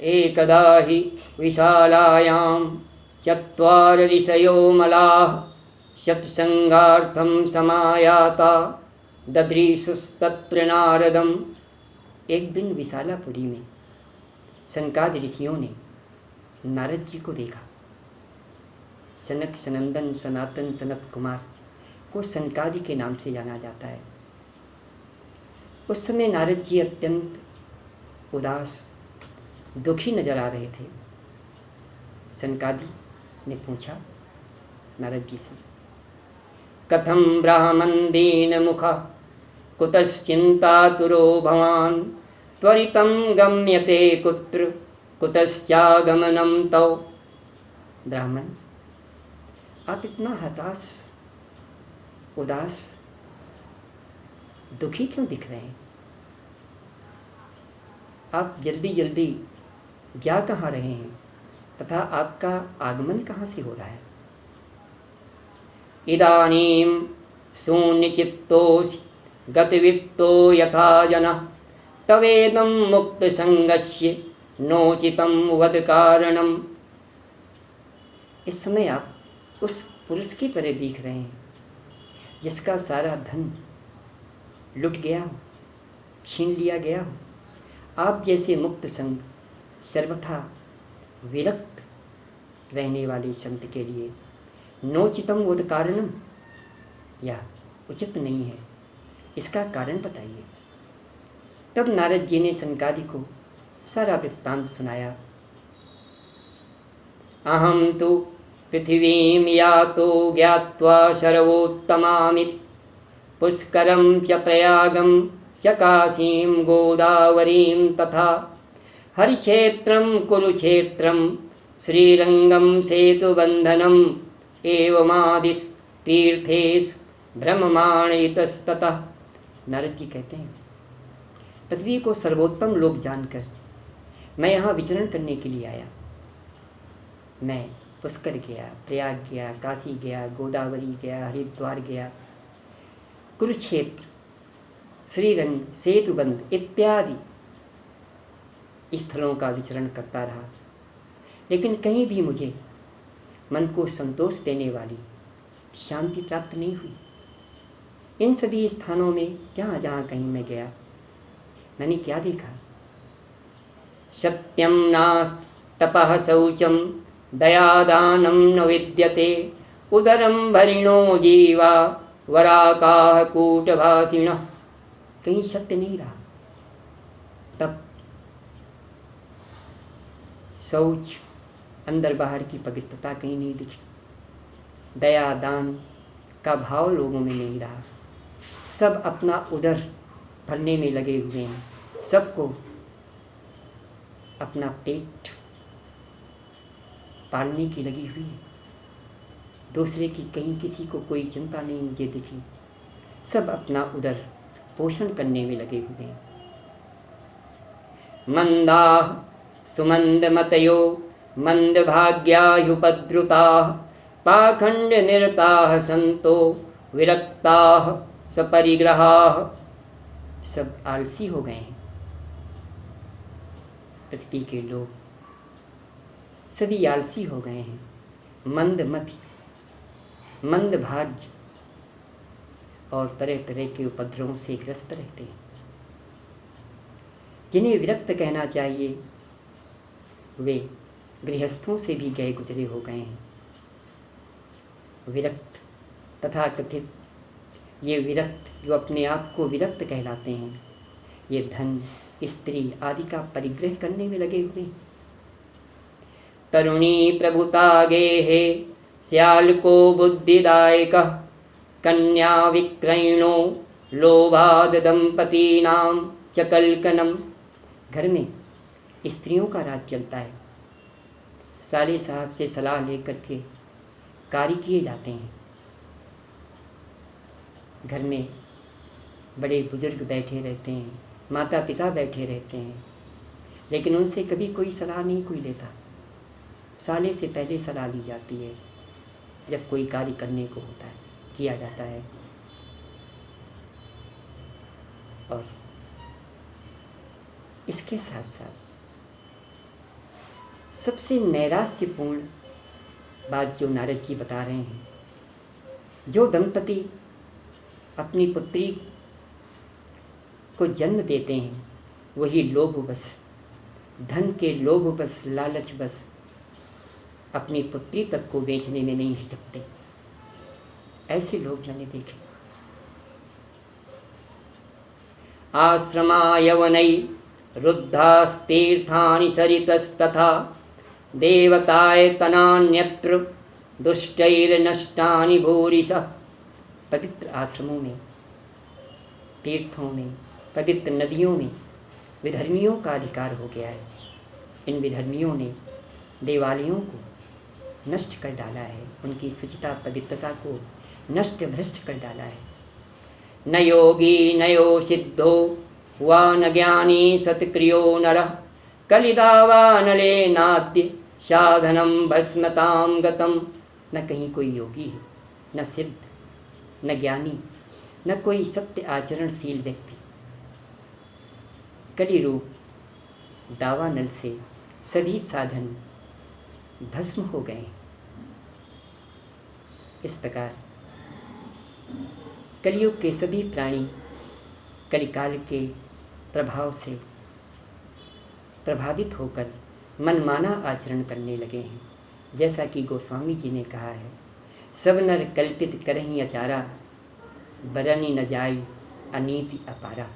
एकदा हि विशालायां चत्वार ऋषयो मलाः सत्संगार्थं समायाता ददृशुस्तत्र नारदम्। एक दिन विशालापुरी में सनकादि ऋषियों ने नारद जी को देखा। सनक, सनंदन, सनातन, सनत कुमार को सनकादि के नाम से जाना जाता है। उस समय नारद जी अत्यंत उदास, दुखी नजर आ रहे थे। सनकादि ने पूछा नारद जी से, कथम ब्राह्मण दीन मुखा कुतश्चिंतातुरो भवान त्वरितं गम्यते कुत्र कुतश्चागमनं तव। ब्राह्मण, आप इतना हताश, उदास, दुखी क्यों दिख रहे हैं? आप जल्दी जल्दी जा कहाँ रहे हैं तथा आपका आगमन कहाँ से हो रहा है? इदानीं शून्यचित्तोऽसि गतवित्तो यथा जनः तवेदं मुक्तसंगस्य नोचितं वद कारणम्। इस समय आप उस पुरुष की तरह दिख रहे हैं जिसका सारा धन लुट गया हो, छीन लिया गया हो। आप जैसे मुक्त संग, सर्वथा विरक्त रहने वाले संत के लिए नोचितम वद कारणम, यह उचित नहीं है। इसका कारण बताइए। तब नारद जी ने सनकादि को सारा वृत्तांत सुनाया। अहम तो पृथिवीं यातो ज्ञात्वा सर्वोत्तमामिति पुष्करं च प्रयागं च काशीं गोदावरीं तथा हरिक्षेत्रं कुरुक्षेत्रं श्रीरंगं सेतुबन्धनम् एवमादिषु तीर्थेषु ब्रह्ममाणितस्ततः। नारद जी कहते हैं, पृथ्वी को सर्वोत्तम लोक जानकर मैं यहाँ विचरण करने के लिए आया। मैं पुष्कर गया, प्रयाग गया, काशी गया, गोदावरी गया, हरिद्वार गया, कुरुक्षेत्र, श्रीरंग, सेतुबंध इत्यादि स्थलों का विचरण करता रहा, लेकिन कहीं भी मुझे मन को संतोष देने वाली शांति प्राप्त नहीं हुई। इन सभी स्थानों में जहाँ कहीं मैं गया, मैंने क्या देखा? सत्यम नास्ति तपः शौचम दयादानं न विद्यते उदरं भरिणो जीवा वराकाः कूटभाषिणः। कहीं सत्य नहीं रहा, तप, शौच, अंदर बाहर की पवित्रता कहीं नहीं दिखी, दया दान का भाव लोगों में नहीं रहा। सब अपना उदर भरने में लगे हुए हैं, सबको अपना पेट पालने की लगी हुई है। दूसरे की कहीं किसी को कोई चिंता नहीं मुझे दिखी। सब अपना उदर पोषण करने में लगे हुए हैं। मंदाः सुमंदमतयो मंदभाग्यायुपद्रुताः पाखंडनिरताः संतो विरक्ताः सपरिग्रहाः। सब आलसी हो गए हैं। पृथ्वी के लोग सभी आलसी हो गए हैं, मंदमति, मंदभाग्य और तरह तरह के उपद्रवों से ग्रस्त रहते हैं। जिन्हें विरक्त कहना चाहिए वे गृहस्थों से भी गए गुजरे हो गए हैं। विरक्त तथा कथित ये विरक्त जो अपने आप को विरक्त कहलाते हैं, ये धन, स्त्री आदि का परिग्रह करने में लगे हुए हैं। तरुणी प्रभुता गेहे श्याल को बुद्धिदायक कन्या विक्रयणो लोभाद दंपतीनां चकलकनम। घर में स्त्रियों का राज चलता है। साले साहब से सलाह लेकर के कार्य किए जाते हैं। घर में बड़े बुजुर्ग बैठे रहते हैं, माता पिता बैठे रहते हैं, लेकिन उनसे कभी कोई सलाह नहीं कोई लेता। साले से पहले सलाह ली जाती है जब कोई कार्य करने को होता है, किया जाता है। और इसके साथ साथ सबसे नैराश्यपूर्ण बात जो नारद जी बता रहे हैं, जो दंपति अपनी पुत्री को जन्म देते हैं वही लोभवश, धन के लोभवश, लालचवश अपनी पुत्री तक को बेचने में नहीं हिचकते। ऐसे लोग मैंने देखे। आश्रमा यवनै रुद्धास्तीर्थानि सरितस्तथा देवतायतनान्यत्र दुष्टैर्नष्टानि भूरिशः। पवित्र आश्रमों में, तीर्थों में, पवित्र नदियों में विधर्मियों का अधिकार हो गया है। इन विधर्मियों ने देवालयों को नष्ट कर डाला है, उनकी शुचिता पवित्रता को नष्ट भ्रष्ट कर डाला है। न योगी नयो सिद्धो वा न ज्ञानी सत्क्रियो नरः कलिदावानले नाद्य साधनम भस्मताम गतम। न कहीं कोई योगी है, न सिद्ध, न ज्ञानी, न कोई सत्य आचरणशील व्यक्ति। कली रूप दावानल से सभी साधन भस्म हो गए। इस प्रकार कलियुग के सभी प्राणी कलिकाल के प्रभाव से प्रभावित होकर मनमाना आचरण करने लगे हैं। जैसा कि गोस्वामी जी ने कहा है, सब नर कल्पित करहीं अचारा, बरनी न जाई अनीति अपारा।